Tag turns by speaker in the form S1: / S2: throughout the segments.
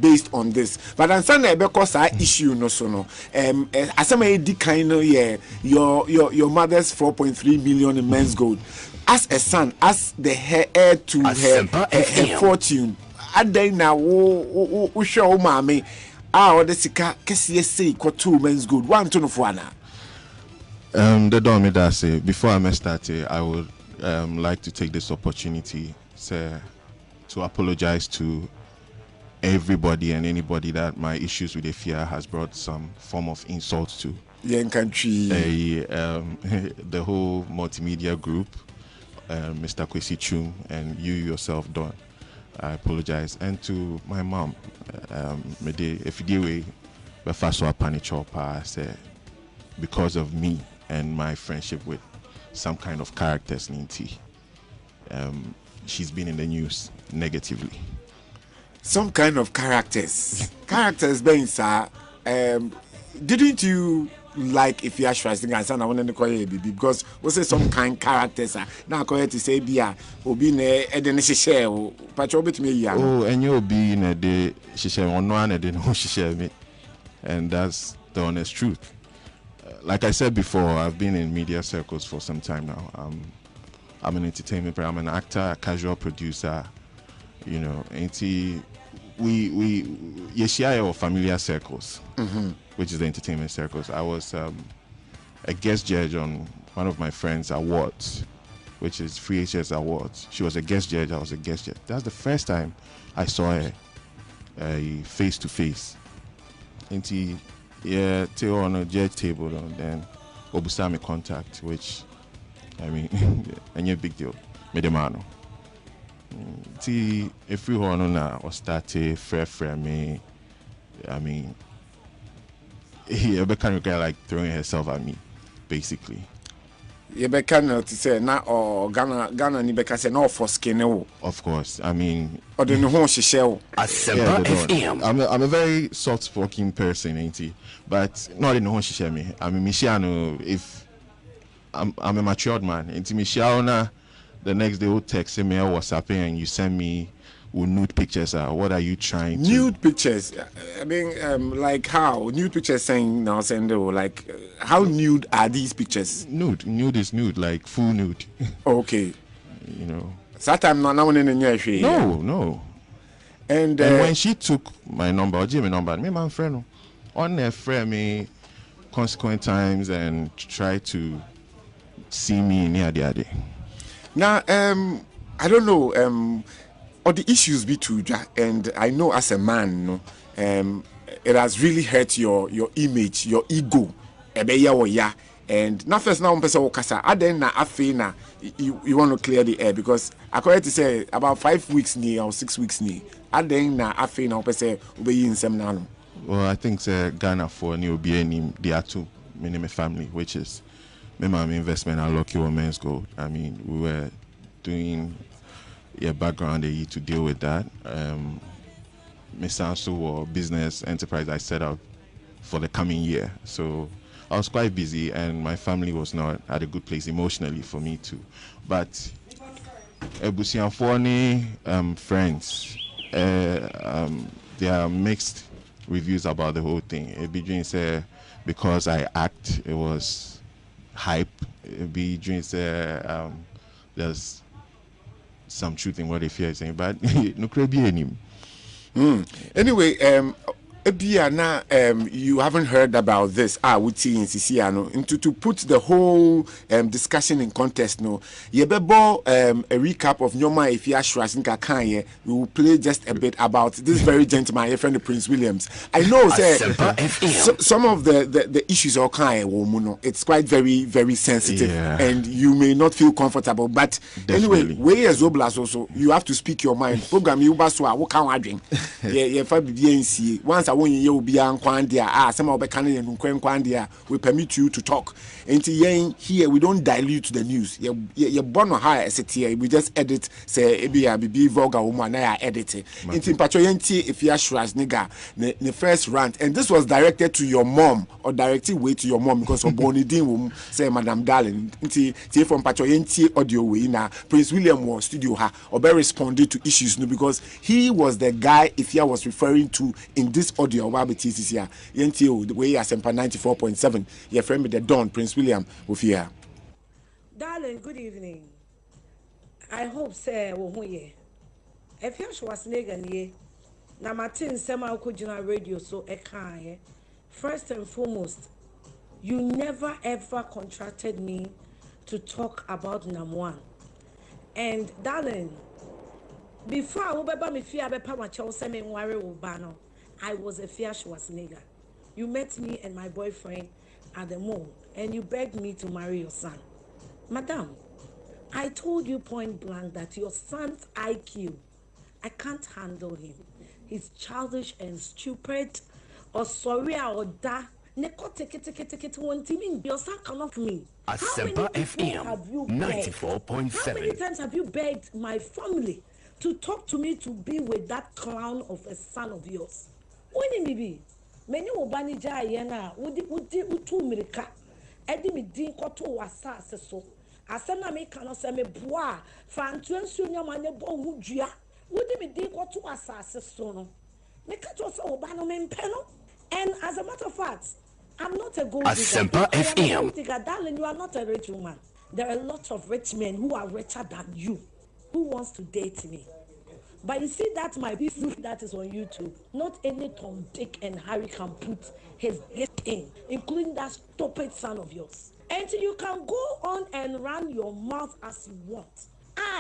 S1: based on this. But I'm saying because I issue no so no. As some kind of your mother's 4.3 million in men's gold. As a son, as the heir to her fortune. Aday na wo show mama. Or the sika kesi say ko 2 men's gold. One to no fuana.
S2: They don't me that say before I start, I would like to take this opportunity to apologize to everybody and anybody that my issues with Afia has brought some form of insult to.
S1: Yeah, country.
S2: The whole multimedia group, Mr. Kwesi Chum, and you yourself, Don. I apologize. And to my mom, if you way, but first so I said because of me and my friendship with some kind of characters in T. She's been in the news negatively.
S1: Some kind of characters. Characters being sir. Didn't you like Afia Schwarz and I want to call you because we say some kind characters now call to say bia obi ne eden share patcho bit me ya.
S2: Oh, and you be in a day she share on one and then she share me. And that's the honest truth. Like I said before, I've been in media circles for some time now. I'm an entertainment player. I'm an actor, a casual producer. You know, we share our familiar circles, which is the entertainment circles. I was a guest judge on one of my friends' awards, which is Free HS Awards. She was a guest judge. I was a guest judge. That's the first time I saw her face to face. Yeah, till on a judge table, and then Obusami contact, which I mean, and a big deal. Medemano. If we want to or start fair me, I mean, he can regret like throwing herself at me, basically.
S1: You can to say na or Ghana ni beka say no for skin.
S2: Of course, I mean,
S1: or the no she shell.
S2: I'm a very soft-spoken person, ain't he? But not in the she share me. I mean, Michiano, if I'm a matured man, ain't Michiano. The next day, will text me or WhatsApp and you send me nude pictures. What are you trying to?
S1: Nude pictures. I mean, like how nude pictures saying now send like how nude are these pictures?
S2: Nude is nude, like full nude.
S1: Okay.
S2: You know.
S1: Satam now in the
S2: No. And when she took my number, or Jimmy number, me my friend on there friend me consequent times and try to see me near the other.
S1: Now, I don't know, or the issues be too, and I know as a man, it has really hurt your image, your ego, and now first now person kasa, aden na afina, you want to clear the air because according to say about 5 weeks ni or 6 weeks ni, aden na afina person obey in some now.
S2: Well, I think Ghana for new BNM, there are two, my family, which is. My investment at Lucky Women's Gold. I mean, we were doing a background to deal with that. Misansu or business enterprise I set up for the coming year. So I was quite busy and my family was not at a good place emotionally for me too. But Ebusianfoni friends, there are mixed reviews about the whole thing. Ebijin said because I act, it was hype. Be dreams there's some truth in what Afia is saying, but no could be any.
S1: Anyway, you haven't heard about this. We see in Siciano to put the whole discussion in context. No, yebebo a recap of Nyoma Afia Schwarz in Kakanye. We will play just a bit about this very gentleman, your friend Prince Williams. I know, some of the issues are kind. It's quite very very sensitive, and you may not feel comfortable. But anyway, we as Oblas also, you have to speak your mind. Program you baswa. What can I drink? Yeah, once a won ye obi an kwan dia some of can ye nkwan dia we permit you to talk. Enti yen here we don't dilute the news. Ye born high as here we just edit say ebia bibi vulgar woman na edit. Enti mpacho yen tie Afia Schwarz nigga the first rant, and this was directed to your mom or directed way to your mom because of Bonnie Dean wom say Madam Darling. Enti tie from mpacho yen tie audio way na Prince William was studio ha or be responded to issues no because he was the guy Afia was referring to in this audio about TCC here. Yen tie the way Asempa 94.7 your friend with the Don Prince William Afia.
S3: Darling, good evening. I hope say wo ye. Afia Schwarz ye. Na Martin sema ukujina radio so ekaye. First and foremost, you never ever contracted me to talk about Namwan. And darling, before I would me fear bepa ma chow se me worry ubano, I was Afia Schwarz. You met me and my boyfriend at the mall and you begged me to marry your son. Madam, I told you point blank that your son's IQ, I can't handle him. He's childish and stupid, or sorry, or da. Neko take it one team. Your son cannot me.
S4: Asempa FM 94.7.
S3: How many times have you begged my family to talk to me to be with that clown of a son of yours? When it be, many obani jayena, udi utu mirika, edi mi din koto wasa so. Asana me cannot say me bois, fantuan sunya mane bo hujia. Wouldn't me think what to assess so? Make it also Obano men panel. And as a matter of fact, I'm not a gold digger.
S4: Asempa FM.
S3: Darling, you are not a rich woman. There are lots of rich men who are richer than you, who wants to date me. But you see that my business that is on YouTube, not any Tom, Dick, and Harry can put his gift in, including that stupid son of yours. And you can go on and run your mouth as you want.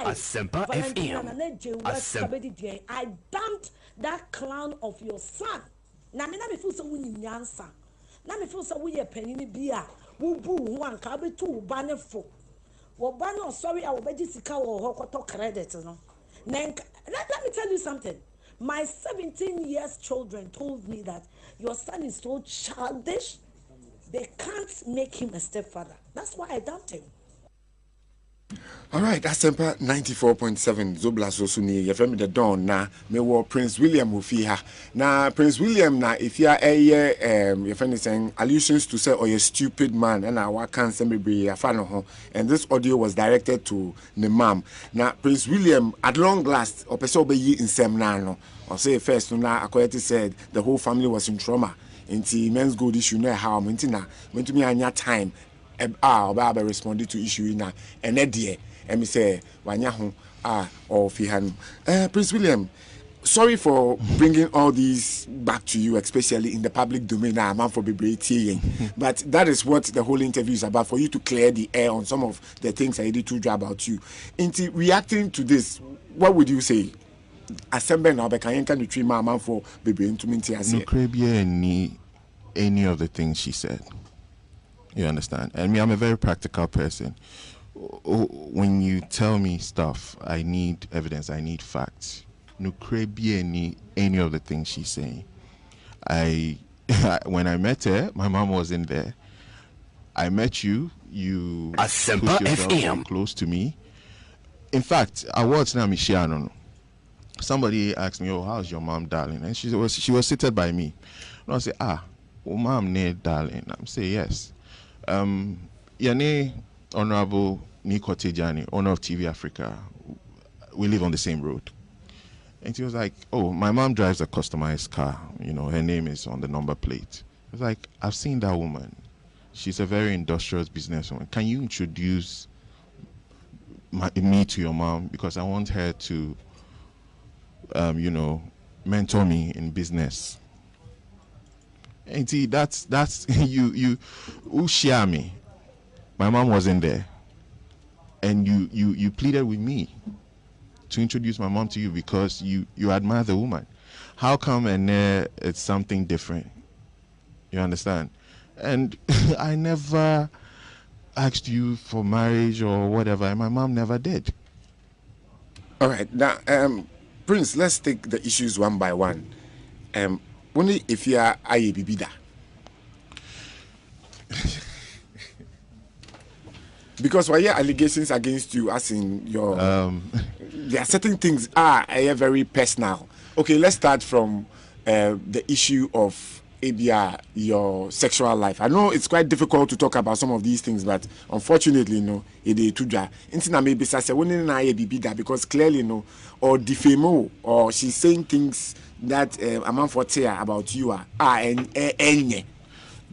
S4: Asempa FM.
S3: I dumped that clown of your son. Now me feel so winning nyansa. Now me feel so we a penny beer. Woo boo one kabe two banner for. Well, banner sorry, I will be sika or hokoto credit. No. Let me tell you something. My 17 years children told me that your son is so childish. They can't make him a stepfather. That's why I dumped him.
S1: All right, Asempa 94.7 Zobla Sosuni, your friend the Dawn na me wo Prince William Ofia. Na Prince William na if you are your friend is saying allusions to say or you stupid man and I can't say maybe a fan of and this audio was directed to the mom. Na Prince William at long last or person be in Semnano or say first na Akoyeti said the whole family was in trauma. Into men's gold issue na how mentina went to me anya time Baba responded to issue in and dear and me say wanyahu or fihan. Prince William, sorry for bringing all these back to you, especially in the public domain. Man for but that is what the whole interview is about, for you to clear the air on some of the things I did to about you. Into reacting to this, what would you say? Assemble now, but can you treat my man for baby into me?
S2: Any of the things she said. You understand? And me, I'm a very practical person. When you tell me stuff, I need evidence, I need facts. No any of the things she's saying. When I met her, my mom wasn't there. I met you pushed yourself very close to me. In fact, I was now Michiano. Somebody asked me, "Oh, how's your mom, darling?" And she was seated by me. And I said, mom, ne darling. I'm saying yes. Yane Honorable Niko Tejani, owner of TV Africa, we live on the same road. And she was like, "Oh, my mom drives a customized car. You know, her name is on the number plate." I was like, "I've seen that woman. She's a very industrious businesswoman. Can you introduce me to your mom? Because I want her to, mentor me in business." And see, that's you share me. My mom wasn't there, and you pleaded with me to introduce my mom to you because you admire the woman. How come and it's something different? You understand? And I never asked you for marriage or whatever, and my mom never did.
S1: All right, now Prince, let's take the issues one by one. Only if you are aye bibida. Because why are allegations against you as in your there are certain things are very personal. Okay, let's start from the issue of ABR, your sexual life. I know it's quite difficult to talk about some of these things, but unfortunately, no, it is too dry. Maybe because clearly, no, or defame or she's saying things that a man for tear about you are and
S2: the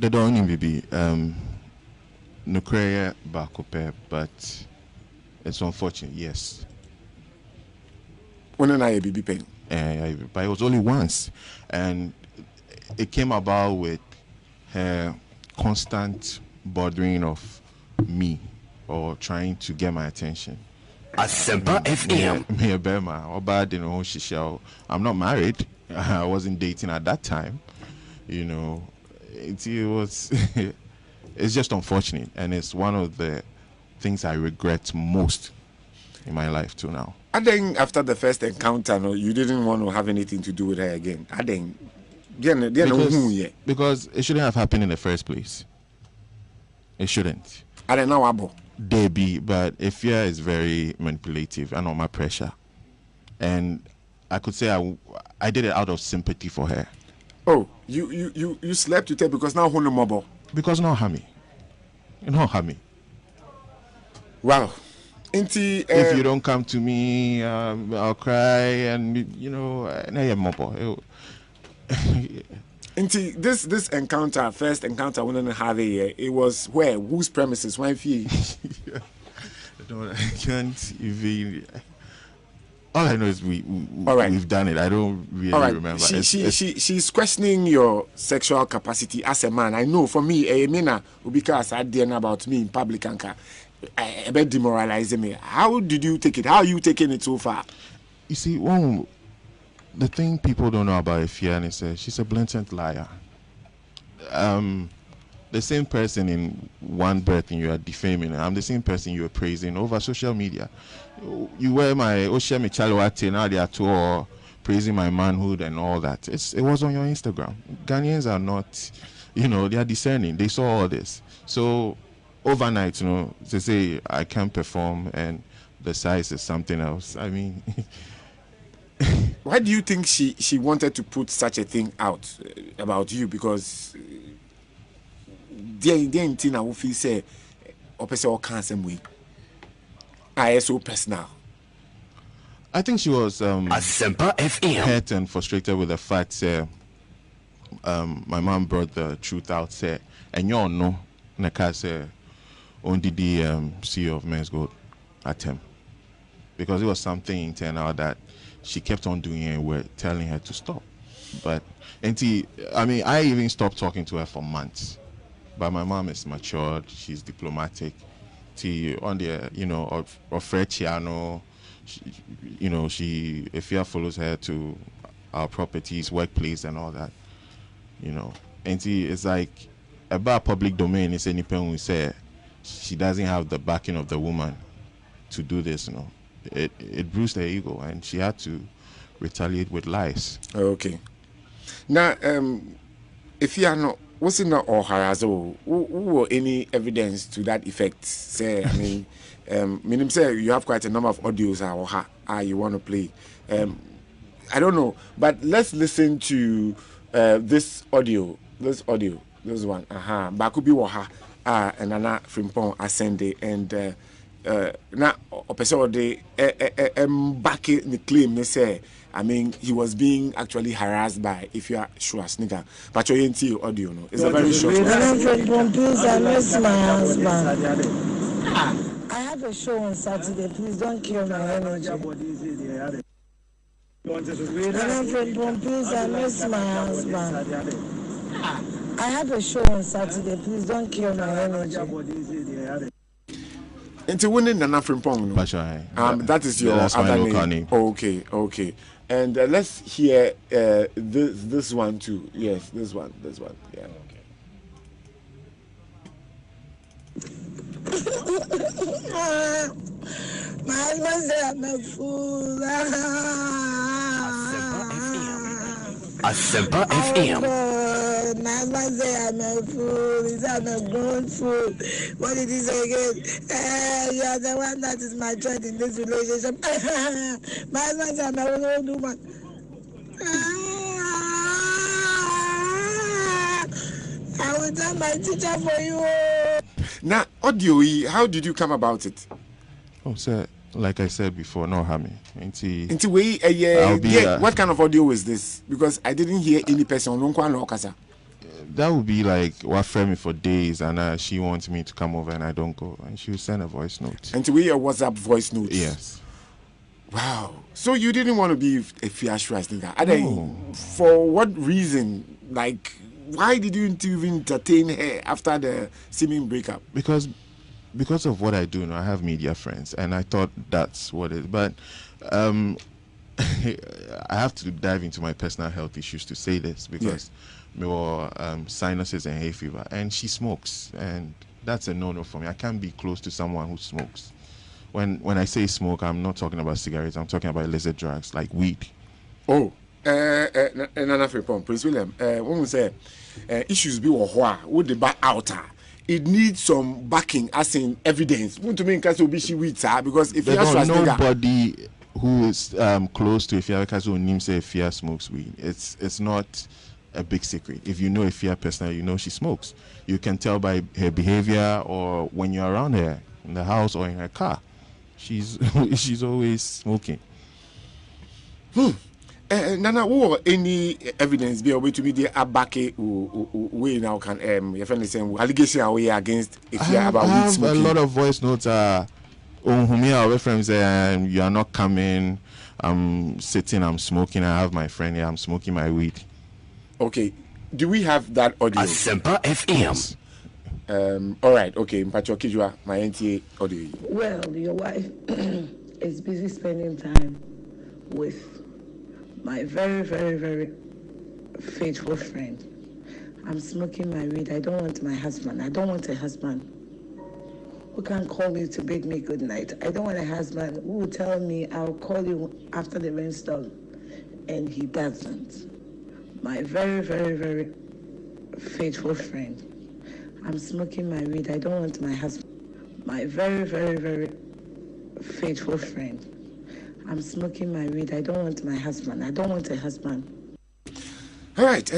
S2: don't baby no career back up, but it's unfortunate, yes.
S1: When I baby pen.
S2: But it was only once, and it came about with her constant bothering of me or trying to get my attention.
S4: Asempa FM.
S2: Me a Bema or bad, you know, I'm not married. I wasn't dating at that time. You know, it was. It's just unfortunate, and it's one of the things I regret most in my life till now.
S1: I think after the first encounter, no, you didn't want to have anything to do with her again. I think
S2: because it shouldn't have happened in the first place. It shouldn't.
S1: I don't know.
S2: They be, but Afia is very manipulative and on my pressure, and I could say I did it out of sympathy for her.
S1: Oh, you slept with her because now who mobile?
S2: Because no hammy. No hammy.
S1: Wow.
S2: If you don't come to me, I'll cry, and you know, mobile.
S1: This encounter, first encounter, we didn't have it was where? Whose premises? Why fee?
S2: I can't even. All I know is we've done it. I don't really remember.
S1: She's questioning your sexual capacity as a man. I know for me, Mina, because I didn't about me in public anchor, a bit demoralizing me. How did you take it? How are you taking it so far?
S2: You see, the thing people don't know about Afia is she's a blatant liar. The same person in one breath and you are defaming. I'm the same person you are praising over social media. You were my Oshemi Chalwati, now they are too praising my manhood and all that. It was on your Instagram. Ghanaians are not, they are discerning. They saw all this. So overnight, to say I can't perform and the size is something else. I mean,
S1: why do you think she wanted to put such a thing out about you? Because the I will feel say or cancer way. I so personal.
S2: I think she was
S4: Asempa FM.
S2: hurt and frustrated with the fact my mom brought the truth out. Say, and you all know, Naka say, only the CEO of Men's Gold at him, because it was something internal that she kept on doing and we're telling her to stop. But I even stopped talking to her for months. But my mom is matured, she's diplomatic. On the of Frenchiano, she Afia follows her to our properties, workplace, and all that. And it's like about public domain. It's anything we say she doesn't have the backing of the woman to do this. It bruised her ego, and she had to retaliate with lies.
S1: Okay. Now, if you are not, what's in or harazo? Who any evidence to that effect? Say, I mean, meaning say you have quite a number of audios you want to play. I don't know, but let's listen to this audio. This one. Bakubi waha. And Nana Frimpong Ascende and now person they back in the claim they say he was being actually harassed by Afia Schwarz nigga. But your audio it's a very short one.
S5: Please, I miss my husband. I have a show on Saturday. Please don't kill my energy. Please, I miss my husband. I have a show on Saturday. Please don't kill my energy.
S1: Into winning Nana Frimpong. That is your other name. Okay. And let's hear this one too. Yes, this one. Yeah.
S5: My husband said I'm a fool.
S4: Asempa
S5: Oh
S4: FM.
S5: God, my husband say I'm a fool. He said I'm a grown fool. What did he say again? You are the one that is matured in this relationship. My husband said I'm a old woman. I will tell my teacher for you.
S1: Now, audio, how did you come about it?
S2: Oh, sir, like I said before, no harming.
S1: Into way, what kind of audio is this? Because I didn't hear any person.
S2: That would be like what friend me for days, and she wants me to come over, and I don't go, and she will send a voice note.
S1: And to way a WhatsApp voice note.
S2: Yes.
S1: Wow. So you didn't want to be a Afia Schwarz?
S2: No.
S1: For what reason? Like, why did you even entertain her after the seeming breakup?
S2: Because of what I do now, I have media friends, and I thought that's what it is. But I have to dive into my personal health issues to say this, because there were sinuses and hay fever, and she smokes, and that's a no-no for me. I can't be close to someone who smokes. When I say smoke, I'm not talking about cigarettes. I'm talking about illicit drugs like weed.
S1: Oh, Prince William, when we say issues be would the back outer, it needs some backing, as in evidence. Want to make us be weed, because if
S2: nobody who is close to Afia Kazo name say Afia smokes weed. It's not a big secret. If you know Afia personally, you know she smokes. You can tell by her behavior, or when you're around her in the house or in her car. She's always smoking.
S1: Nana, what any evidence be able to be there back we now can your friend is saying allegation away against if you about
S2: I have
S1: smoking.
S2: A lot of voice notes our friends say you are not coming, I'm sitting, I'm smoking, I have my friend here, I'm smoking my weed.
S1: Okay, do we have that audio?
S4: Asempa FM.
S1: All right, okay, Mpacho Kijwa, my NTA audio.
S5: Well, your wife is busy spending time with my very, very, very faithful friend. I'm smoking my weed. I don't want my husband. I don't want a husband who can call me to bid me good night. I don't want a husband who will tell me I'll call you after the rainstorm, and he doesn't. My very, very, very faithful friend. I'm smoking my weed. I don't want my husband. My very, very, very faithful friend. I'm smoking my weed. I don't want my husband. I don't want a husband.
S1: All right.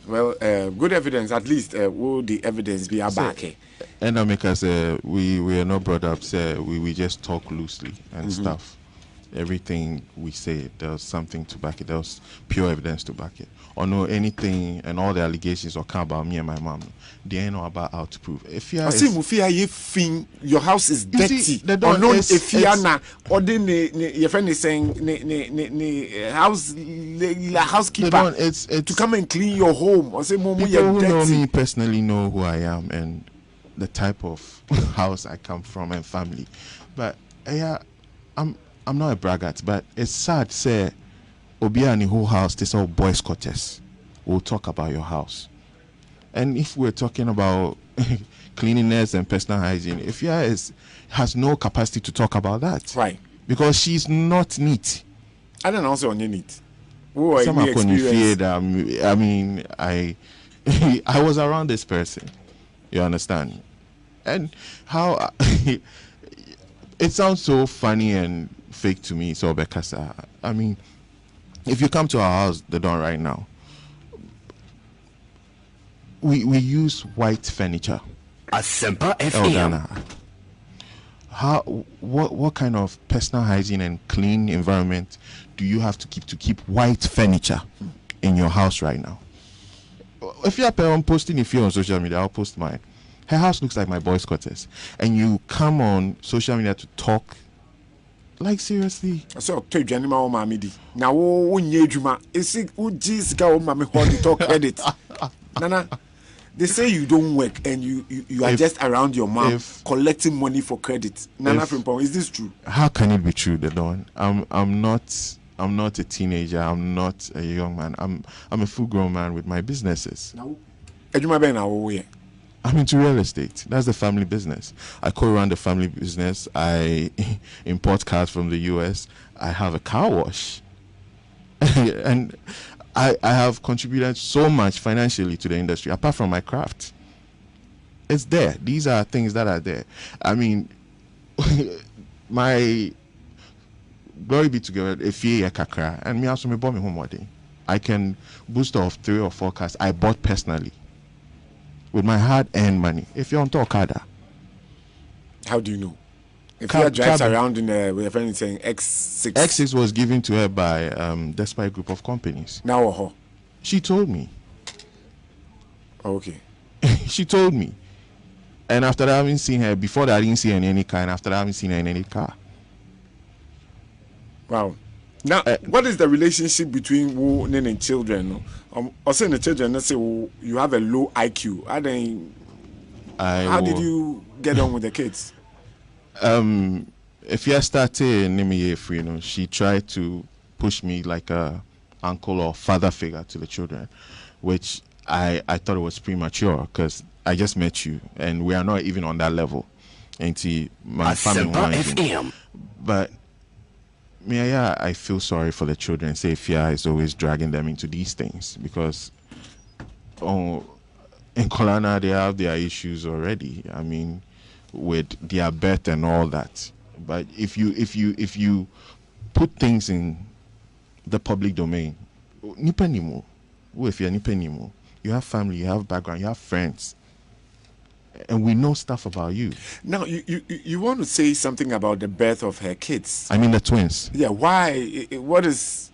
S1: Well, good evidence. At least will the evidence be back?
S2: And I make us we are not brought up. We just talk loosely and stuff. Everything we say, there's something to back it. There's pure evidence to back it. Or no anything, and all the allegations or come about me and my mom, they ain't know about how to prove. If you
S1: your house is dirty, or no, if you are or then your friend is saying housekeeper
S2: it's
S1: to come and clean your home, or say
S2: people who know me personally know who I am and the type of house I come from and family. But I'm not a braggart, but it's sad say Obia and the whole house, this all boys quarters. We'll talk about your house. And if we're talking about cleanliness and personal hygiene, Afia has no capacity to talk about that.
S1: Right.
S2: Because she's not neat.
S1: I don't also on neat.
S2: I mean, I was around this person. You understand? And how it sounds so funny and fake to me, so because I mean, if you come to our house, the Dawn right now, we use white furniture.
S4: Asempa FM.
S2: What kind of personal hygiene and clean environment do you have to keep white furniture in your house right now? If you're posting if you're on social media, I'll post mine. Her house looks like my boys' quarters, and you come on social media to talk. Like seriously.
S1: So to Janima o mamidi. Now wo nye adwuma. Esi uji sika o mame ho to talk credit. Nana, they say you don't work and you are just around your mom collecting money for credit. Nana Frimpong, is this true?
S2: How can it be true, the Dawn? I'm not a teenager. I'm not a young man. I'm a full grown man with my businesses.
S1: Now, adwuma be na wo ye.
S2: I'm into real estate. That's the family business. I co-run the family business. I import cars from the US. I have a car wash. And I have contributed so much financially to the industry, apart from my craft. It's there. These are things that are there. I mean, my glory be to God, if you kakra, and me also me bought me home one day. I can boost off 3 or 4 cars I bought personally with my hard-earned money. If you're on Okada.
S1: How do you know? If you drives around in a, with a friend saying X6.
S2: X6 was given to her by Despite Group of Companies.
S1: Now,
S2: she told me.
S1: Okay.
S2: She told me. And after that, I haven't seen her. Before that, I didn't see her in any car. And after that, I haven't seen her in any car.
S1: Wow. Now, what is the relationship between women and children? Also, in the children, let's say you have a low IQ. How did you get on with the kids?
S2: If you started Nimi free, she tried to push me like a uncle or father figure to the children, which I thought it was premature because I just met you and we are not even on that level. And my family, but I feel sorry for the children. Say Afia is always dragging them into these things because in Kolana they have their issues already. I mean, with their birth and all that. But if you put things in the public domain, you have family, you have background, you have friends, and we know stuff about you.
S1: Now, you want to say something about the birth of her kids?
S2: I mean the twins.
S1: Yeah, why? What is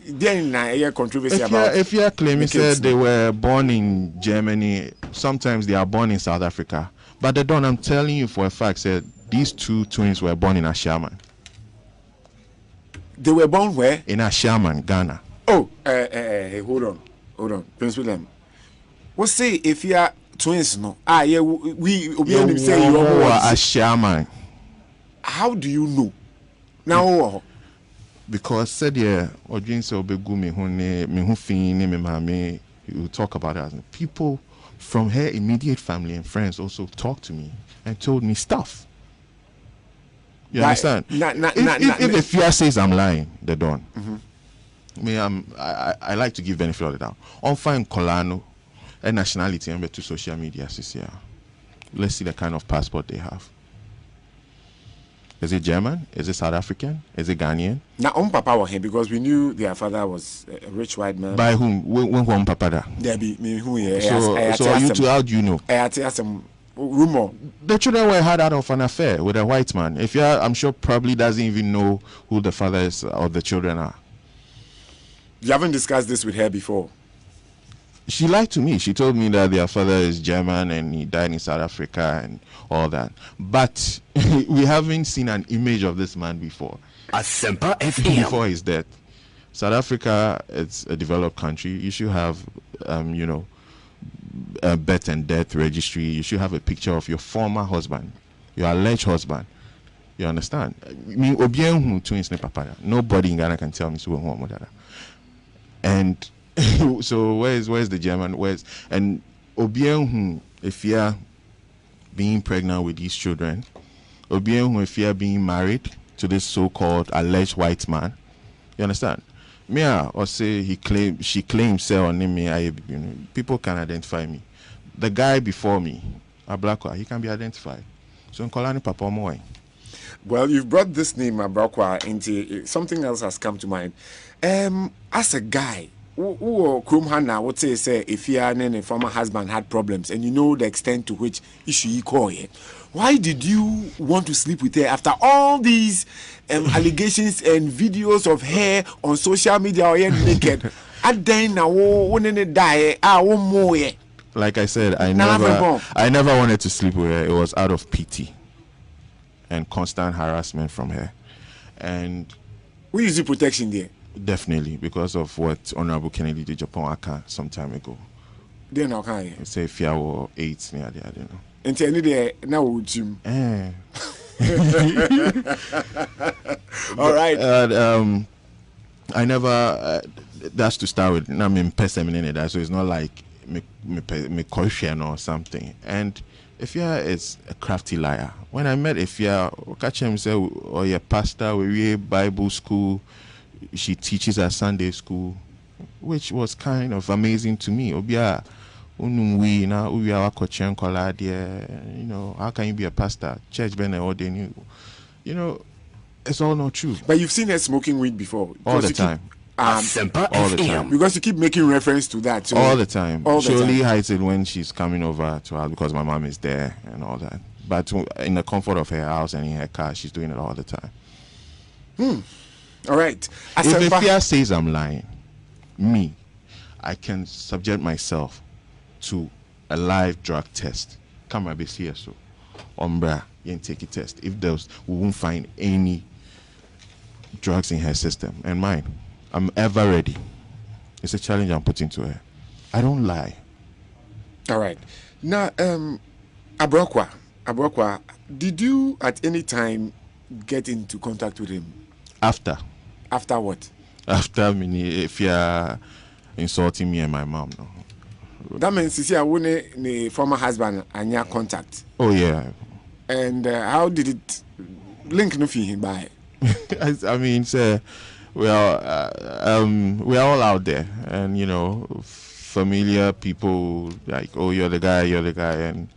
S1: there in a controversy about?
S2: If you claim you said they were born in Germany, sometimes they are born in South Africa. But the Don, I'm telling you for a fact, said these 2 twins were born in Ashaman.
S1: They were born where?
S2: In Ashaman, Ghana.
S1: Oh, hold on, Prince William. What say if you are twins? No, yeah, we say you are
S2: Ashaman.
S1: How do you know? Now,
S2: because said yeah, or dream so be go me who fin me mama. You talk about it. People from her immediate family and friends also talked to me and told me stuff. You understand? If the fear says I'm lying, they don't. I like to give benefit of the doubt. On fine Colano and nationality and to social media this year. Let's see the kind of passport they have. Is it German? Is it South African? Is it Ghanaian?
S1: Now, Papa was here because we knew their father was a rich white man.
S2: By whom? When Papa da?
S1: There be me who here.
S2: So you two, how do you know?
S1: I had to ask some rumor.
S2: The children were had out of an affair with a white man. If you are, I'm sure probably doesn't even know who the father is or the children are.
S1: You haven't discussed this with her before.
S2: She lied to me. She told me that their father is German and he died in South Africa and all that. But we haven't seen an image of this man before.
S4: Asempa FM.
S2: Before his death. South Africa, it's a developed country. You should have, a birth and death registry. You should have a picture of your former husband, your alleged husband. You understand? Twins nobody in Ghana can tell me so. And so where's the German? And Obienhu, if you're being pregnant with these children, Obienhu, if you're being married to this so-called alleged white man, you understand? Mia or say she claims say on me, people can identify me. The guy before me, a black guy, he can be identified. So in Kolani Papa Moy.
S1: Well, you've brought this name Abrakwa into something else has come to mind. As a guy who Krumhana would say if you and a former husband had problems and you know the extent to which issue you call it, why did you want to sleep with her after all these allegations and videos of her on social media or naked?
S2: Like I said, I never wanted to sleep with her. It was out of pity and constant harassment from her. And
S1: we use the protection there.
S2: Definitely, because of what Honorable Kennedy did Japan Aka some time ago.
S1: Then how can you
S2: say if you were 8 near there, I don't know.
S1: And tell me now would you? All right.
S2: I never. That's to start with. Now I'm person in that, so it's not like me caution or something. And Afia is a crafty liar. When I met Afia, catch him say, "Oh, you're pastor. We Bible school. She teaches at Sunday school." which was kind of amazing to me. Obia, we now we are you know, how can you be a pastor? Church been ordained, you know, it's all not true.
S1: But you've seen her smoking weed before.
S2: All the time.
S1: All
S2: the time.
S1: Because you keep making reference to that. So
S2: all the time. She only
S1: time.
S2: hides it when she's coming over to her because my mom is there and all that. But in the comfort of her house and in her car, she's doing it all the time.
S1: All right.
S2: If Afia says I'm lying, I can subject myself to a live drug test. Come and be here, so Umbra, you take a test. If there's, we won't find any drugs in her system and mine. I'm ever ready. It's a challenge I'm putting to her. I don't lie.
S1: All right. Now, Abrokwa, did you at any time get into contact with him?
S2: After
S1: What?
S2: After me, if you're insulting me and my mom, no.
S1: That means you see, I won a former husband and your contact.
S2: Oh yeah.
S1: And how did it link nothing by?
S2: I mean, sir, we are all out there, and you know, familiar people like, oh, you're the guy, and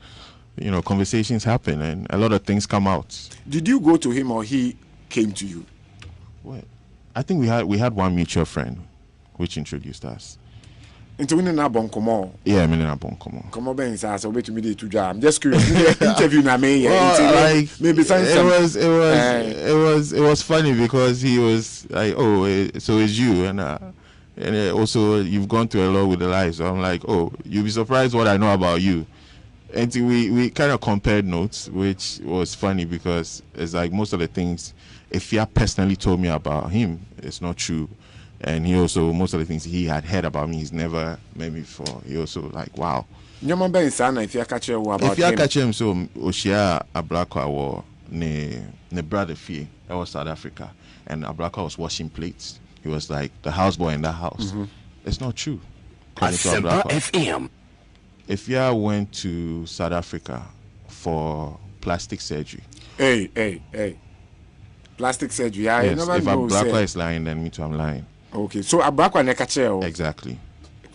S2: you know, conversations happen, and a lot of things come out.
S1: Did you go to him or he came to you?
S2: Well, I think we had one mutual friend, which introduced us.
S1: Into winning a bonkomo.
S2: Yeah, I'm in a bonkomo.
S1: Come on, Ben, so wait to me to job. I'm just curious. Interview na me.
S2: Well,
S1: maybe
S2: it was funny because he was like, oh, so it's you, and also you've gone through a lot with the life. So I'm like, oh, you'll be surprised what I know about you. And we kind of compared notes, which was funny because it's like most of the things, if you personally told me about him, it's not true. And he also, most of the things he had heard about me, he's never met me before. He also like, wow.
S1: If you catch
S2: him, so Oshia Ablakwa was ne brother fee. That was South Africa. And Ablakwa was washing plates. He was like the houseboy in that house. Mm-hmm. It's not true.
S4: Afia FM.
S2: If you went to South Africa for plastic surgery.
S1: Hey. Plastic surgery. Yeah,
S2: yes, if Ablakwa is lying, then me too, I'm lying.
S1: Okay, so Ablakwa nekache.
S2: Exactly.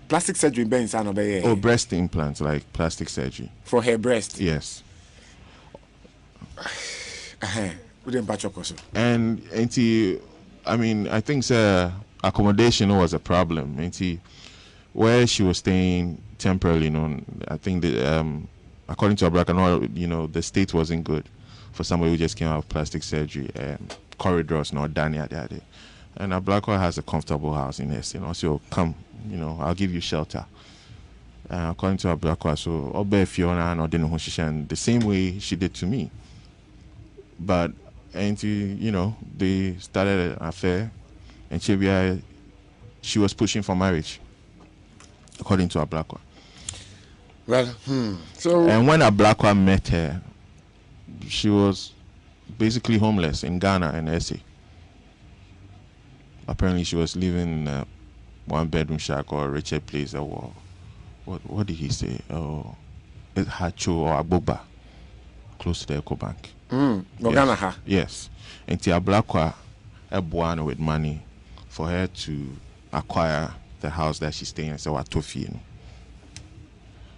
S1: Plastic surgery ben sana be.
S2: Oh, breast implants, like plastic surgery.
S1: For her breast?
S2: Yes.
S1: And
S2: I mean, I think accommodation was a problem. Where she was staying temporarily, you know, I think that according to Ablakwa, you know, the state wasn't good for somebody who just came out of plastic surgery. Corridors not done yet. And Ablakwa has a comfortable house in this, you know. So come, you know, I'll give you shelter. According to Ablakwa, so Obe Fiona no didn't know the same way she did to me. But you know, they started an affair, and she was pushing for marriage, according to Ablakwa.
S1: Well, so
S2: and when Ablakwa met her, she was basically homeless in Ghana and SA. Apparently, she was living in a one-bedroom shack or a wretched place. Or what did he say? Oh, it's Hacho or Abuba, close to the Eco Bank.
S1: Yes.
S2: Yes. And Ablakwa Ebuano with money for her to acquire the house that she's staying in. So what tough, you know.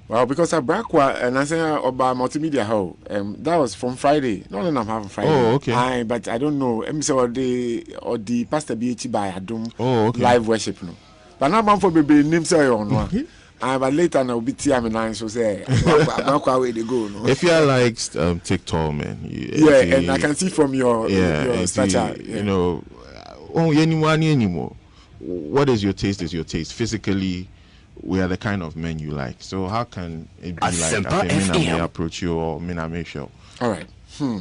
S1: Well, because Ablakwa and I say about multimedia how that was from Friday. No, I'm having Friday.
S2: Oh, okay.
S1: But I don't know. Or the pastor BH by Adum.
S2: Oh, okay.
S1: Live worship no. But now I'm for baby name say on one. But later now be tea so say Ablakwa where they go. No.
S2: If you like TikTok, man.
S1: And I can see from your stature.
S2: You know, anyone anymore. What is your taste? Is your taste physically? We are the kind of men you like. So how can it be like I may approach you or I make sure?
S1: All right.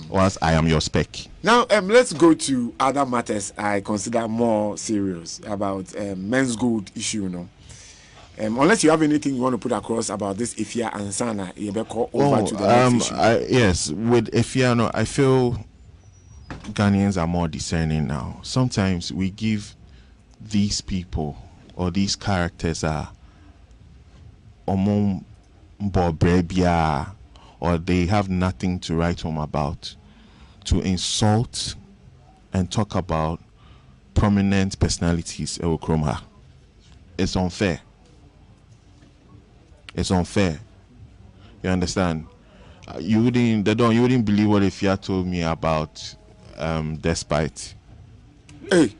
S2: Whilst I am your spec.
S1: Now let's go to other matters I consider more serious about men's gold issue. You know, unless you have anything you want to put across about this Afia and Sana, you better call over to the next issue.
S2: Yes, with Afia, no, I feel Ghanaians are more discerning now. Sometimes we give these people or these characters or they have nothing to write home about, to insult and talk about prominent personalities. it's unfair. It's unfair. You understand? You wouldn't believe what Afia told me about Despite.
S1: Hey.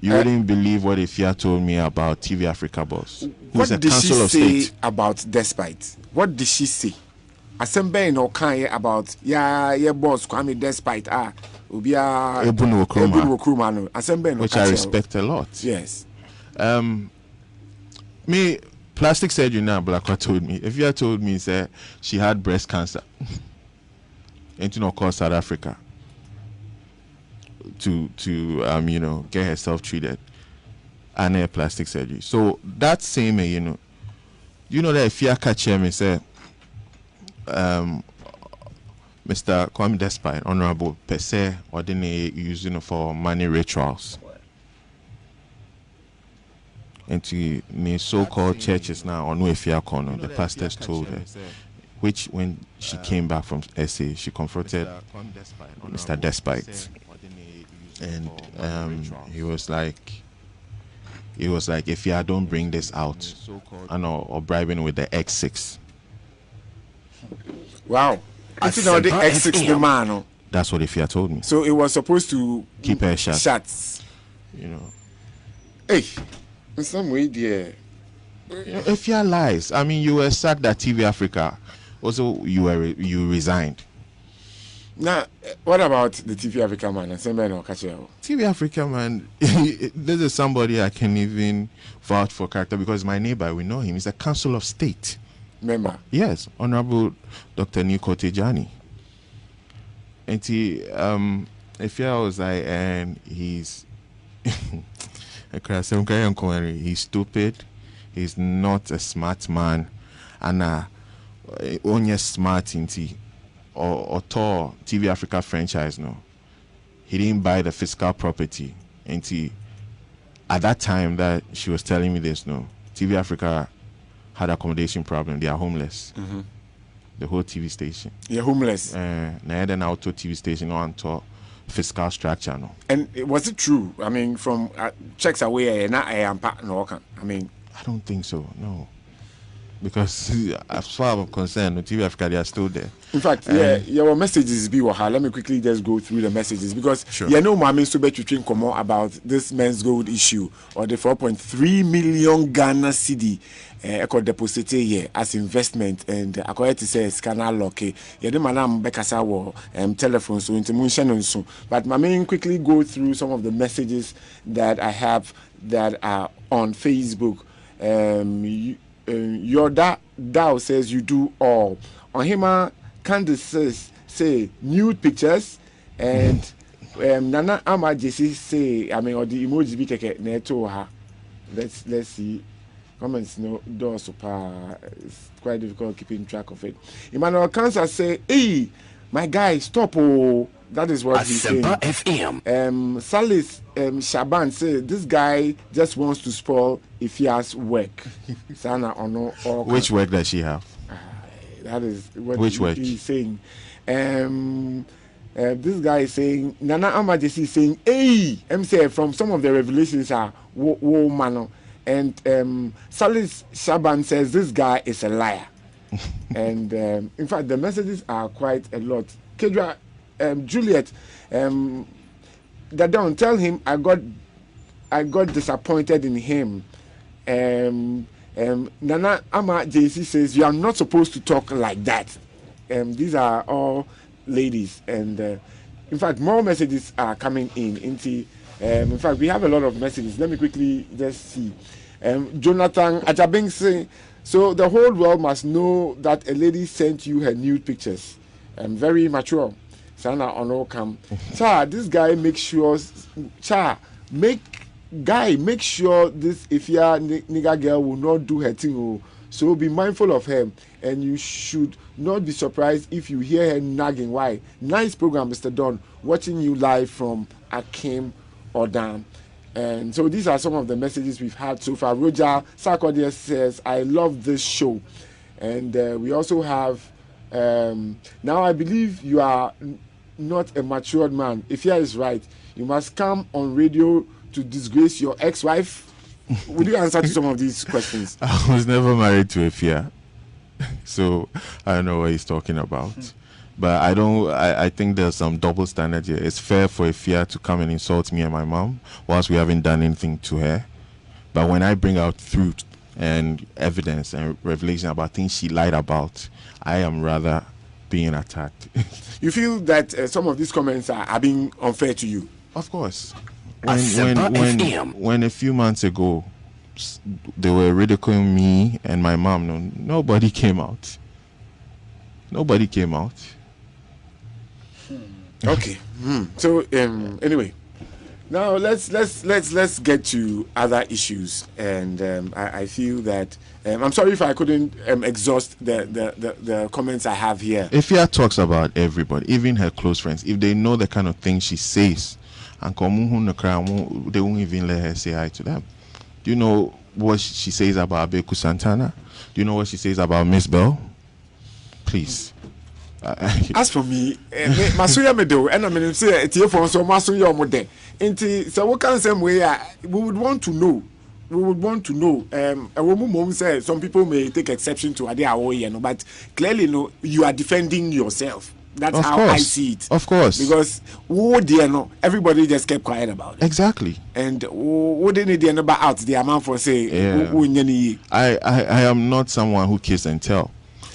S2: You wouldn't believe what Afia told me about TV Africa boss.
S1: What did she say about Despite? What did she say? Asembe no kan about boss Kwame Despite obia
S2: Ebunu
S1: Okrumah no Asembe no,
S2: which I respect a lot.
S1: Yes.
S2: Me plastic surgery now, Blackwell told me. If you had told me, say she had breast cancer, and call South Africa to get herself treated, and a plastic surgery. So that same, that if you catch him and say, Mr. Kwame Despite, Honorable per se, or they using for money rituals. Into the so-called churches now on Afia Corner, the pastors told her, which when she came back from SA, she confronted Mr. Despite, and he was like, if you don't bring this out, or bribing with the X6.
S1: Wow, I think now the X6 the man.
S2: That's what Afia told me.
S1: So it was supposed to
S2: keep her shut.
S1: Hey. In some way, dear.
S2: If you lies, I mean, you were sacked at TV Africa. Also, you resigned.
S1: Now, what about the TV Africa man?
S2: TV Africa man, this is somebody I can even vouch for character because my neighbor, we know him. He's a council of state
S1: member.
S2: Yes, Honorable Dr. Nico Tejani. And if I was like, and he's. He's stupid. He's not a smart man, and only smart in or tall TV Africa franchise. No, he didn't buy the physical property. And at that time that she was telling me this, no, TV Africa had accommodation problem. They are homeless.
S1: Mm-hmm.
S2: The whole TV station.
S1: You're homeless.
S2: Now then, auto TV station on top. Fiscal structure, no.
S1: And was it true? I mean, from checks away, not I am part no. I mean,
S2: I don't think so. No, because as far as I'm concerned, the TV Africa they are still there.
S1: In fact, your messages be what. Let me quickly just go through the messages because Mami so bet you come more about this men's gold issue or the 4.3 million Ghana cedi deposit here as investment, and according to say scanner lock. The manam bekasa wo telephone so into munchen so. But Mami quickly go through some of the messages that I have that are on Facebook. Your Dow says you do all. On him, Candace say nude pictures, and Nana Ama JC say, I mean, or the emoji be take neto ha. Let's see. Comments no door super. It's quite difficult keeping track of it. Emmanuel Cancer say, hey, my guy, stop. Oh, that is what he's saying.
S4: FM.
S1: Salis Shaban say this guy just wants to spoil Afia's work. Sana ono.
S2: Which work does she have?
S1: That is what
S2: he's
S1: saying. This guy is saying, Nana Amajesi is saying, hey, I'm saying from some of the revelations are wo mano. And Salis Shaban says this guy is a liar. And in fact, the messages are quite a lot. Kedra, Juliet, Dadon, tell him I got disappointed in him. Nana Ama JC says you are not supposed to talk like that. These are all ladies, and in fact, more messages are coming in. In fact, we have a lot of messages. Let me quickly just see. Jonathan Ajabing saying, so the whole world must know that a lady sent you her nude pictures. Very mature. Sana Ono come. Cha, this guy make sure. Make sure this Afia nigga girl will not do her thing. Oh. So be mindful of her, and you should not be surprised if you hear her nagging. Why? Nice program, Mr. Don. Watching you live from Akim Odam. And so these are some of the messages we've had so far. Roger Sarkodie says, I love this show. And we also have, now I believe you are not a matured man. Afia is right. You must come on radio to disgrace your ex-wife. Would you answer to some of these questions?
S2: I was never married to Afia, so I don't know what he's talking about. But I think there's some double standard here. It's fair for Afia to come and insult me and my mom whilst we haven't done anything to her. But when I bring out truth and evidence and revelation about things she lied about, I am rather being attacked.
S1: You feel that some of these comments are being unfair to you?
S2: Of course. When a few months ago they were ridiculing me and my mom, nobody came out. Nobody came out.
S1: Okay. So anyway, now let's get to other issues, and I feel that I'm sorry if I couldn't exhaust the comments I have here.
S2: Afia talks about everybody, even her close friends. If they know the kind of things she says, and they won't even let her say hi to them. Do you know what she says about Abeku Santana? Do you know what she says about Miss Bell? Please.
S1: As for me, Masuya Medo, and I mean, say, so Masuya Mode. So, what can say, we would want to know. We would want to know. A woman said some people may take exception to Ade Awoye, but clearly, you are defending yourself. That's
S2: of
S1: how
S2: course.
S1: I see it.
S2: Of course.
S1: Because everybody just kept quiet about it.
S2: Exactly.
S1: And didn't the number out the amount for say,
S2: I am not someone who kiss and tell.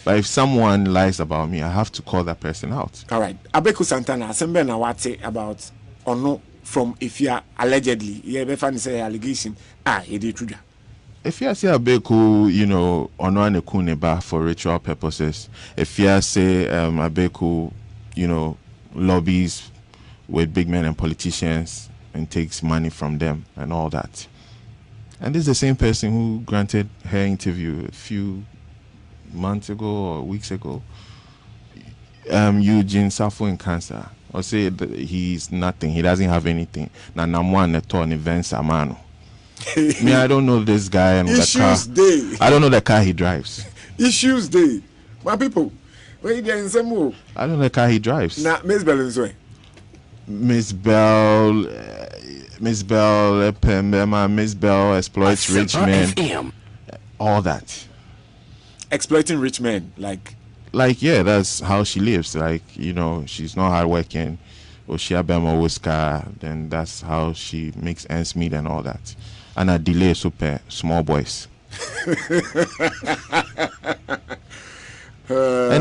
S2: But if someone lies about me, I have to call that person out.
S1: All right. Abeku Santana, Sembe na wate about Ono from Afia allegedly. Yeah, Befani say allegation. He did true.
S2: If you say Abeku, Ono and Kuneba for ritual purposes. If you say Abeku, lobbies with big men and politicians and takes money from them and all that. And this is the same person who granted her interview a few months ago or weeks ago. Eugene suffering cancer. Or say that he's nothing. He doesn't have anything. Now, Namwan Neton events Amano. Me, I don't know this guy and the car.
S1: Day.
S2: I don't know the car he drives.
S1: Issues day. My people, wait there in some more.
S2: I don't know the car he drives.
S1: Now, Miss Bell is way.
S2: Miss Bell exploits rich men. All that.
S1: Exploiting rich men, like
S2: yeah, that's how she lives. Like, she's not hardworking, or she abema whisker, then that's how she makes ends meet and all that. And a delay super small boys. And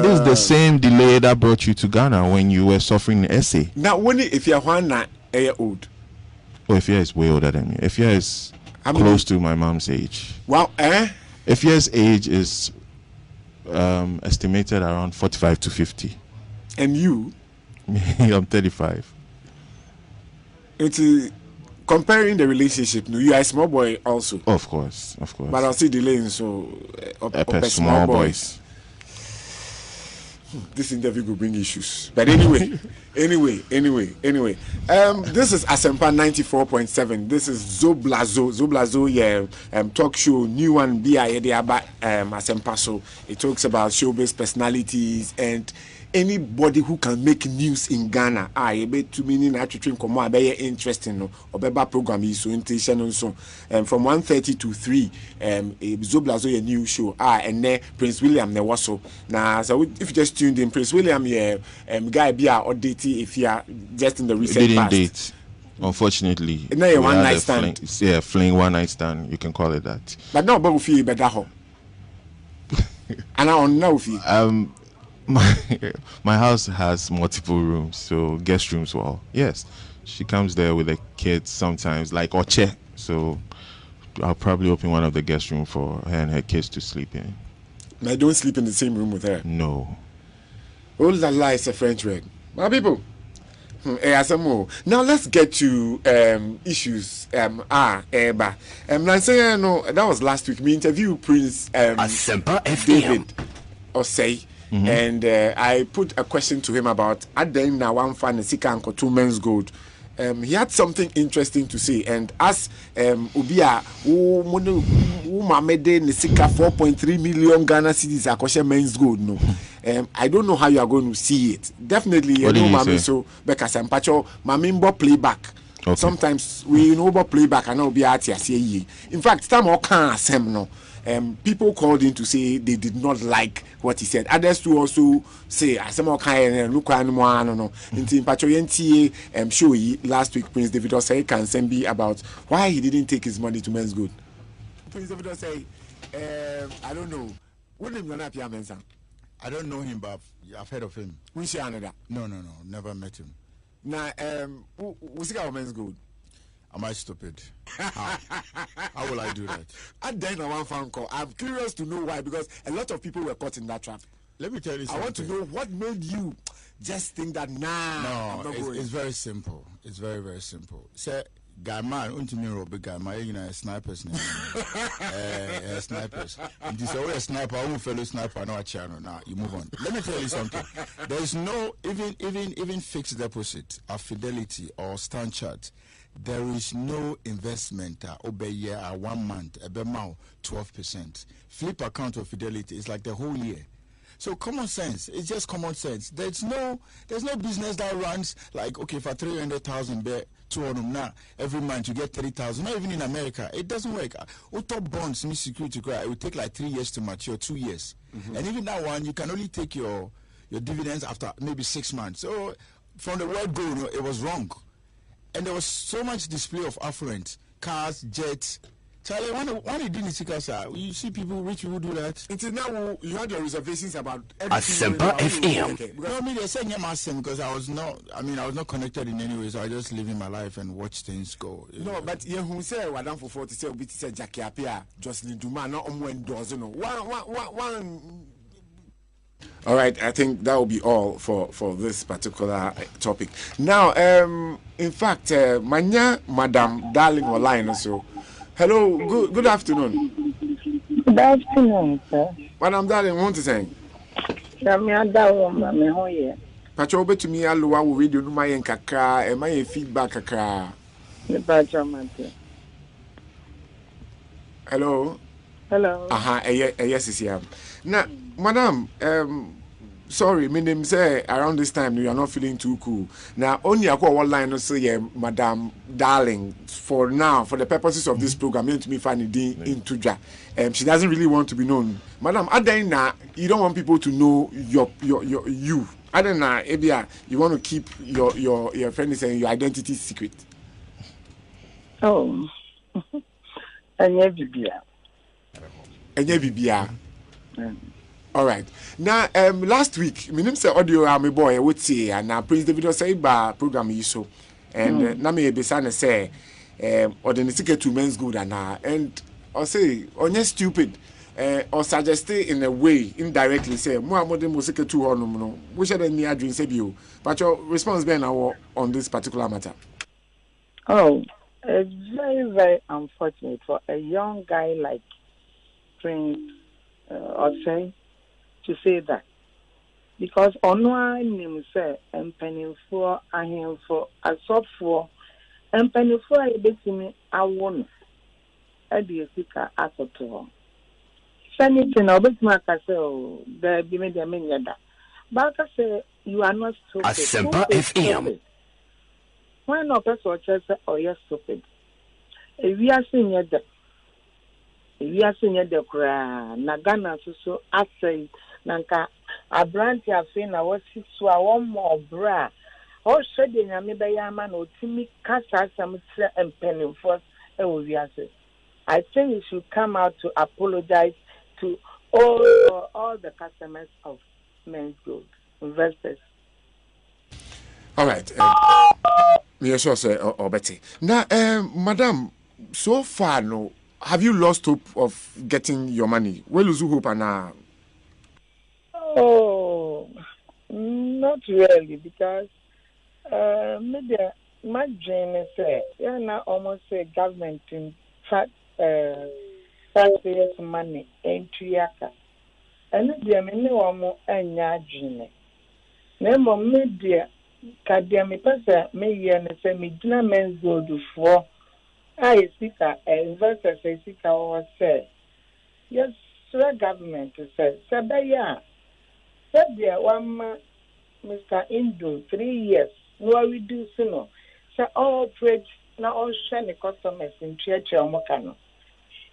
S2: this is the same delay that brought you to Ghana when you were suffering an essay.
S1: Now, if you're 1 year old,
S2: Afia is way older than me. Afia is close to my mom's age.
S1: Wow,
S2: Afia's age is estimated around 45 to 50.
S1: And you?
S2: I'm 35.
S1: It's comparing the relationship. You are a small boy also.
S2: Of course.
S1: But I'll see delaying so
S2: small boys.
S1: This interview will bring issues. But anyway. This is Asempa 94.7. This is Zoblazo, talk show, new one, Asempa. So it talks about showbiz personalities and anybody who can make news in Ghana. To meaning actually come on, very interesting. No, or program is so intention so. From 1:30 to 3, Zoblazo a new show. And then Prince William ne waso. Now, so if you just tuned in, Prince William guy be or dating if you are just in the recent past.
S2: Didn't date. Unfortunately.
S1: No, a one night stand.
S2: Fling one night stand. You can call it that.
S1: But now, but we better ho. And I don't know if you.
S2: My house has multiple rooms, so guest rooms. Well, yes, she comes there with the kids sometimes, like Oche. So I'll probably open one of the guest rooms for her and her kids to sleep in.
S1: I don't sleep in the same room with her.
S2: No.
S1: Oh la la, it's a French word. My people. Now let's get to issues. That was last week. We interviewed Prince David Osei.
S2: Mm-hmm.
S1: And I put a question to him about Aden na one fan Sika and 2 men's gold. He had something interesting to say, and as Ubia Mamede Nisika 4.3 million Ghana cedis akoshe men's gold. No, I don't know how you are going to see it. Definitely,
S2: What did he say?
S1: So because Sampacho Mamimbo playback. Sometimes we over playback and I'll be at ye. In fact, time all can't sem no. People called in to say they did not like what he said. Others to also say, "Some more kind look no no." In Pachoyenti show last week, Prince David say can send be about why he didn't take his money to Men's Good. Prince David say, I don't know. What name you Apia Mensa?
S6: I don't know him, but I've heard of him.
S1: We see another.
S6: No, never met him.
S1: Now, what's our Men's Good?
S6: Am I stupid? How will I do that?
S1: And then one phone call. I'm curious to know why, because a lot of people were caught in that trap.
S6: Let me tell you something.
S1: I want to know what made you just think that
S6: it's very simple. It's very, very simple. Say, guy man, big guy man, you know, snipers. Snipers. It is always a sniper, own fellow sniper, no channel. Now you move on. Let me tell you something. There is no even fixed deposit or fidelity or stand chart. There is no investment over year 1 month, about 12%. Flip account of fidelity is like the whole year. So common sense, it's just common sense. There's no business that runs like, okay, for 300,000 now every month you get 30,000. Not even in America, it doesn't work. Auto bonds, security, it will take like 3 years to mature, 2 years, and even that one you can only take your dividends after maybe 6 months. So from the word go, it was wrong. And there was so much display of affluence, cars, jets. Charlie, why did you see us? You see people, rich people do that.
S1: Until now, you had your reservations about
S4: Asempa FM.
S1: Okay.
S6: No, they're saying I'm because I was not connected in any way, so I just living my life and watch things go.
S1: No, but you who say Wadam for 40 say Obiti say Jackie Apia, Jocelyn Duma, not endorse, you know. One. All right, I think that will be all for this particular topic. Now, in fact, Manya, Madam Darling online also. Hello, good afternoon.
S7: Good afternoon, sir.
S1: Madam Darling, want to say? Pacho be to me allow we radio no my kakra, and my feedback kakra. Hello. Yes, is here. Now, Madam, sorry, my name say around this time you are not feeling too cool. Now, only I call one line to say, Madam Darling, for now, for the purposes of this program, you to me find it in Tuja. She doesn't really want to be known. Madam, Adena, you don't want people to know you. Adena, Ebia, you want to keep your friend saying your identity secret.
S7: Oh, and
S1: Bibia. All right. Now, last week, my name say audio. I'm a boy. I would say, and now Prince David say ba program you so, and now me be say, or the ticket to Men's Good and I say, on you stupid, or suggest in a way indirectly say, more modern music to on which are the near dream say you, but your response being now on this particular matter.
S7: Oh, it's very, very unfortunate for a young guy like Prince Osei to say that, because on one name say and penny for a him for a soft for and penny for a bit me I won at the speaker at all. If anything, I'll bet my castle there be made a million that. But I say you are not stupid.
S4: Asempa FM.
S7: Why not person or yes stupid? If we are seeing that. We are seeing the cry. Nagana so asay nanka abranti afi na wasi so a one more bra. O shede nyame be ya ma na otimi kasa asam tire empenin force e wo wiase. I think you should come out to apologize to all the customers of Men's Good, investors.
S1: All right. Me sure say Betty. Now, Madam, so far no. Have you lost hope of getting your money? Where lose hope now?
S7: Oh, not really, because maybe my dream is now almost a government in taxpayers' money into Yaka. And the minimum and ya dream. Nemo media, Kademi Passa, me and say me dinner Men's Good for. I speak investors say say yes, sir, government says Sabaya said there one Mr. Indo 3 years. No reduce no. sɛ ɔoperate na ɔhwɛ ne customers ntuatua ɔmo ka no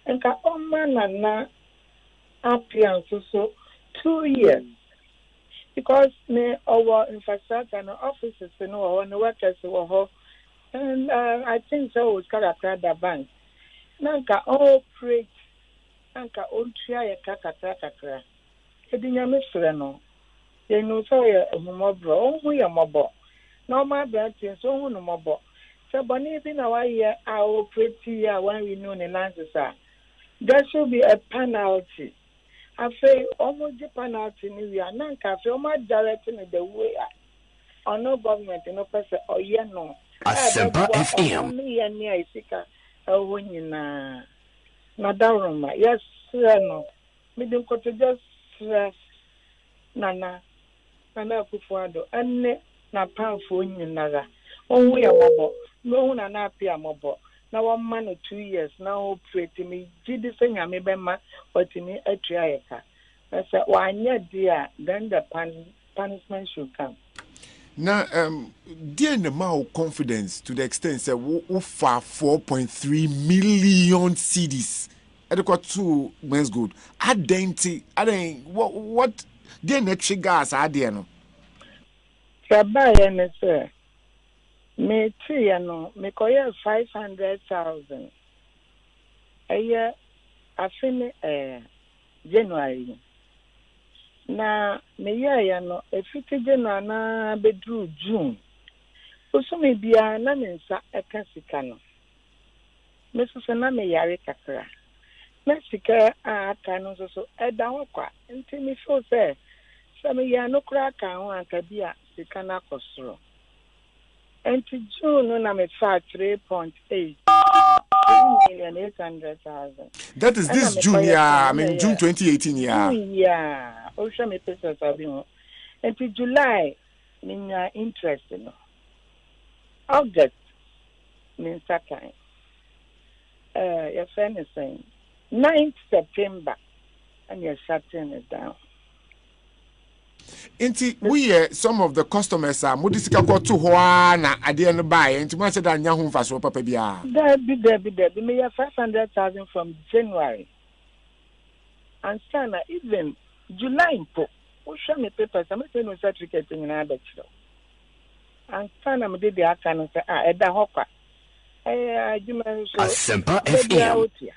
S7: nka ɔma nana Afia nso so 2 years because me our infrastructure and offices no wɔ hɔ, no workers wɔ hɔ, and I think so was Kakra bank nanka operate nanka ontua yɛ kakra edi nyame frɛ no yɛ no so yɛ ehumɔbro ɔhu yɛ mɔbɔ na ɔma brantin so ɔhu no mɔbɔ sɛ bɔne bi na wayɛ a operate a one renew ne license there should be a penalty. I say almost the penalty ni we are nanka fe almost directing the way or no government no person or no.
S4: Asempa FM.
S7: Only near isika na daruma. Yes, no. Me don't go to just stress nana kufuado ane na panfo nyinaga. Onwe ya mobo. No na na apia mobo. Na 1 man or 2 years now operate me did thing I may be ma but me a triaca. I said, why not dear, then the punishment should come.
S1: Now, dear Namao confidence to the extent that we far 4.3 million CDs. I got 2 men's good. I don't what dear net gas are there no.
S7: Sabaya sir. Me three no me koye 500,000 a year afin January na me ya no efiti January na bedru June so me bia na me nsa eka sika no me so na me yare kakra na sika aka no so eda ho kwa nti me feel say me ya no kra ka ho aka bia sika na kosoro. And to June, I'm at 3.8 3,800,000.
S1: That is this June, yeah. I mean, June 2018, yeah.
S7: Yeah. Ocean me pesos of him. And to July, mean interest, you know. August, means second. Your friend is saying 9th September, and you're shutting it down.
S1: Inti we some of the customers are modisika ko to ho na ade no buy inti ma said anya ho faso papa bia
S7: there be me 500,000 from January and sana even July po o show me papers am say no certificate ni na abetro and sana me dey aka no say eda ho kwa ajuma so
S4: Asempa FM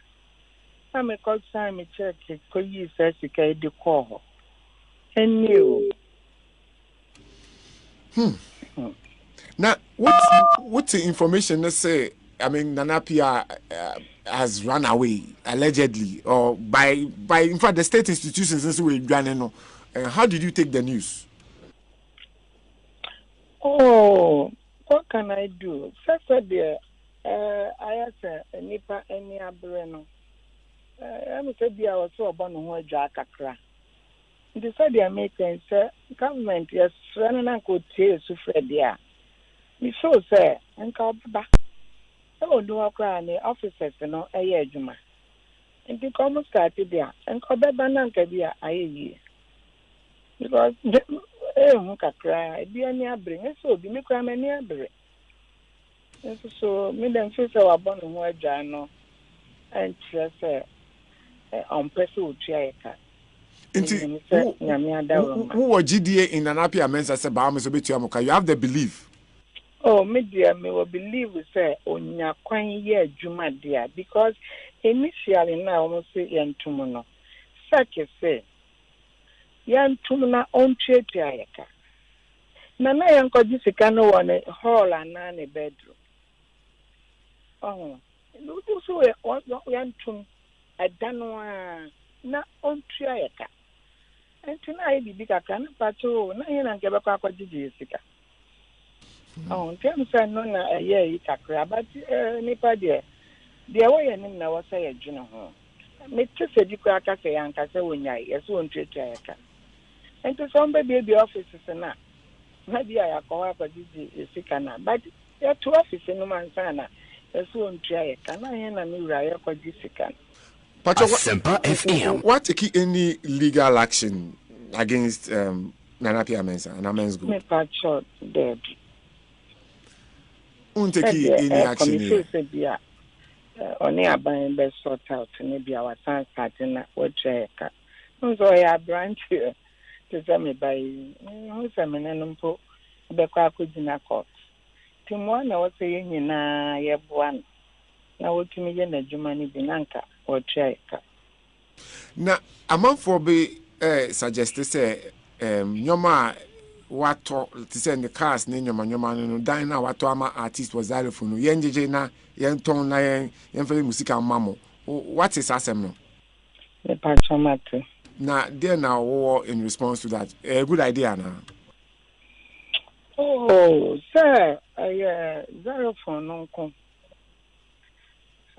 S7: am call time me check ko yi certificate de ko and new.
S1: Now, what's the information that say? I mean, Nanapia has run away allegedly, or by in fact the state institutions since we no. How did you take the news?
S7: Oh, what can I do? First of all, I asked a nipa any abreno. I'm say I was so born who jakakra. They said they are making government yes running and could tell so Fredia. We so say and call back. Oh, do I cry the officers no a year juma. And they come started there and call back bananka dear I because cry be any bring it so be me cry many abre. So me them feel so born who are jano and just on person triaka.
S1: Who were GDA in Nanapia Mensa said, you have the belief.
S7: Oh, media me will believe we say on your quine year Juma dear because initially now almost say Yantumuno. Such a say Yantumuna on Chetiaka. Nana Yanko Jisicano on a hall and a bedroom. Oh, so Yantum, I don't know. Na on triaka. And tonight be big a can, but oh, na and give a papa Jessica. Oh, James and Nona a year itakra, but nipa dear. The way and him now was a general. Make to say you crack a young Casaway, as one triaka. And to some baby offices and that. Maybe I call up a Jessica, but there are 2 offices in Mansana, as one triaka, and I am a new Raya for Jessica.
S4: Asempa FM.
S1: What take any legal action against Nanapia Mensa and Amens Group?
S7: Me part short dead.
S1: Unteki any action here.
S7: Only a buying best sort out to maybe our son starting what check. So I branch here to tell me by who's a man po the Kakudina court. Timon, I was saying, you have one. Now, what to me in the Germany Binanca or check.
S1: Now, a month for be suggested say, Yoma. What to send the cars name your man no dine what ama artist was xylophone yenjeje na yen ton na yen fe music and mamo what is asem no
S7: the patchomate
S1: na there now war in response to that a good idea na
S7: oh sir xylophone no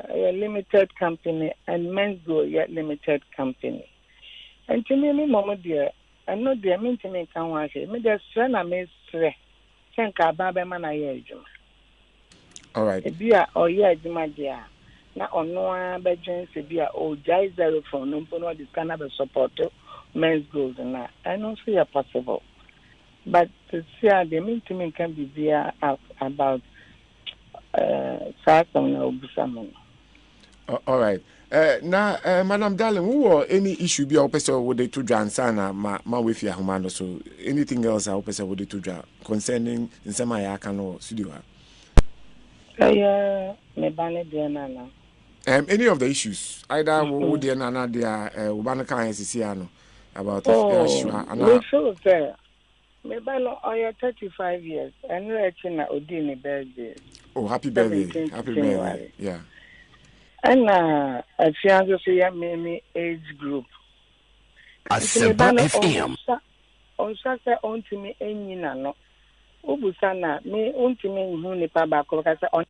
S7: a limited company and men's go yet limited company and to me mama dear I know the mean to me can watch it. Me just friend I miss think about man I hear you.
S1: All right.
S7: Be a or yeah, Juma dear. Now on no bedroom to be a old jazz xylophone, no one this kind of support men's goals and that. I don't see it possible. But to see the mean to me can be there about Saturn or Busaman.
S1: All right. Now, Madam Darling, who or any issue be our person with the two Jansana, my with your humano, so anything else our person with the two concerning in some Ayakano studio?
S7: Me banner Diana.
S1: Any of the issues, either would the Nana, the Ubanaka and Siciano about Afia Schwarz.
S7: We feel there. Me banner, I are 35 years, and you're actually Odini birthday.
S1: Oh, happy birthday! Happy birthday! Yeah.
S7: And I feel say me age group.
S4: Asempa FM.
S7: On Saturday on to me any no. Ubusana me on to me who nipa bako kasa on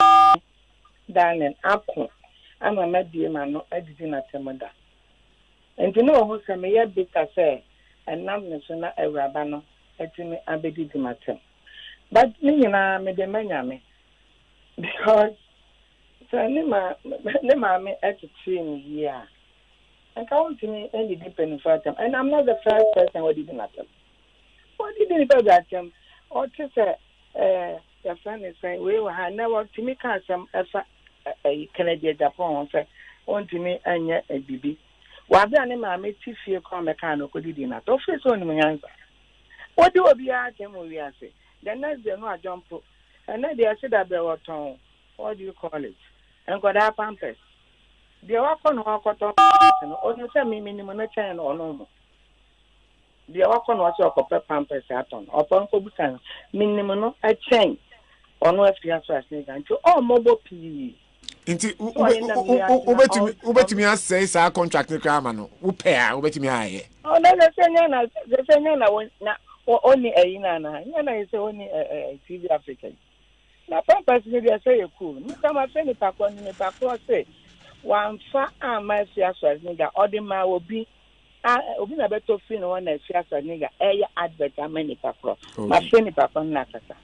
S7: darling ako. I'm a medium man no editing at Temada. And you know who say me ya bitter say and nam nesuna Arabano etimi abedi dimatem. But me na me de manyame because so ne ma me at the team here. And count to me any depending for them. And I'm not the first person who didn't at them. What did you do that them? Or to say your friend is saying we will have never to me can some a Canadian Japan say on to me and yet a BB. What the animal made to feel come mechanical could you not offer so many answer. What do we are them we are say? The next day no jump and then they said that they were tongue. What do you call it? And got our pampers. They walk on walk on, or you say me minimum chain or no. They walk on what your copper pampers at on, or Ponko Butan, minimum a chain, or no FTS nigga, to all mobile P.
S1: Into Uber to me, says our contract the Kramano, who pay, over to me.
S7: Oh, no, the same only a Yana, Yana is only a TV African. Now, pampers, maybe I say you're cool. You come and send it back on the back or say. One far my Afia Schwarz nigga, or the man will be a better fin on a Afia Schwarz nigga, advert a many papro. My friend papa Nakasa.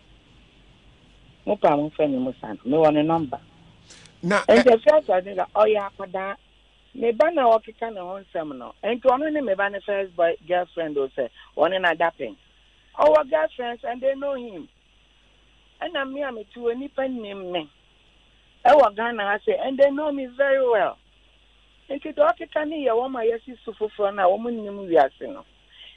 S7: No problem, friend Musan, no one a number.
S1: Now,
S7: and the Afia Schwarz nigga, oh yeah, Pada, may ban a walkie can on seminar, and to only me ban a first boy girlfriend or say, one in adapting. Our girlfriends, and they know him. And I'm here to any pen name me. Our Ghana has said, and they know me very well. And to doctor can hear one my yes is so for now, woman named Yasino.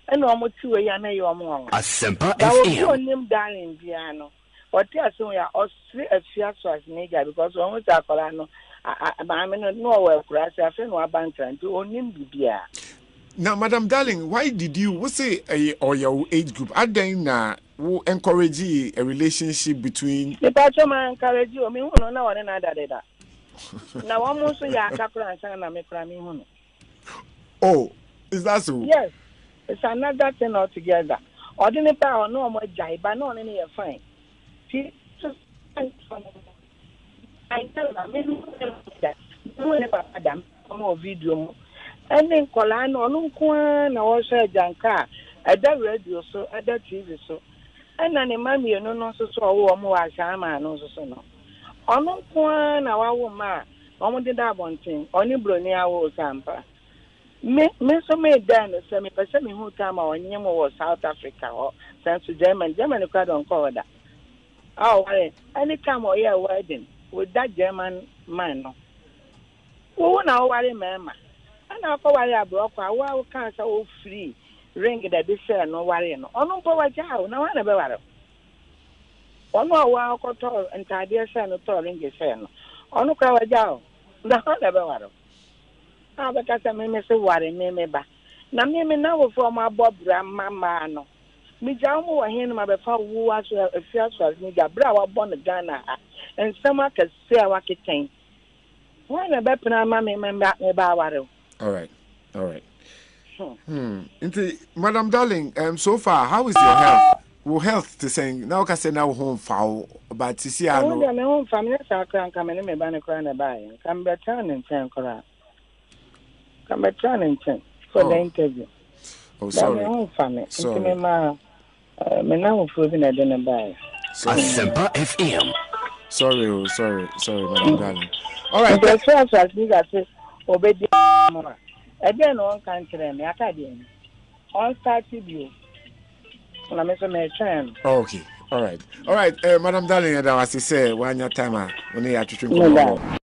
S7: And almost 2 a yana your mom.
S4: Asempa
S7: That was
S4: FM.
S7: your name, darling piano. Or tell us we are all 3 Afia Schwarz nigga because almost a colano. I mean, no, well, crash, I feel no banter and to own him be.
S1: Now, Madam Darling, why did you say or your age group? Are they who encourage a relationship between
S7: the patron encourage you? I mean, no, no, another. Now, almost a couple and sang a me.
S1: Oh, is that so?
S7: Yes, it's another thing altogether. Ordinary power, no more jive, but no any fine. See, just I tell them, no video. And then Colano, no quan, or say Janka, at that radio, so at that TV, so. And then a mammy, no, so more as Shama, no, so no. On no quan, our woman, on the double thing, only Brunia was Sampa. Me so made then the semi person who time our name was South Africa or South Germany, Germany, don't call that. Oh, anytime or yeah wedding with that German man. No. Who now worry mama? And I'll go worry a broker. Well, can't so free. Ring that this share no worry. No, no power jow. No one ever. One more wow, control and tidy son of touring his son. On no cover jow. No one ever. Ah, because I may say worry, me back. Now, me now for my Bob Grandma. No. Me jamu wa hen ma be fa wu aso Afia Schwarz ni gabra wa born Ghana and some can say wa keten when na be pena ma me ba ware.
S1: All right. Madam Darling, so far how is your health? Will health to saying now can say now home foul but to see I know.
S7: Me home family sa kran kam me ba ne kran na ba yin kam be tan en chen kra kam be tan en chen for the interview.
S1: Oh sorry.
S7: Me home family
S1: sorry.
S7: Me ma me now for bi na de ne ba.
S4: Asempa FM.
S1: Sorry, Madam Darling. All right.
S7: The first as me that say obedi more. E dey no one can tell me aka dey. On start you. Na me so me train.
S1: Okay. All right. Madam Darling, that was to say one your timer when you are to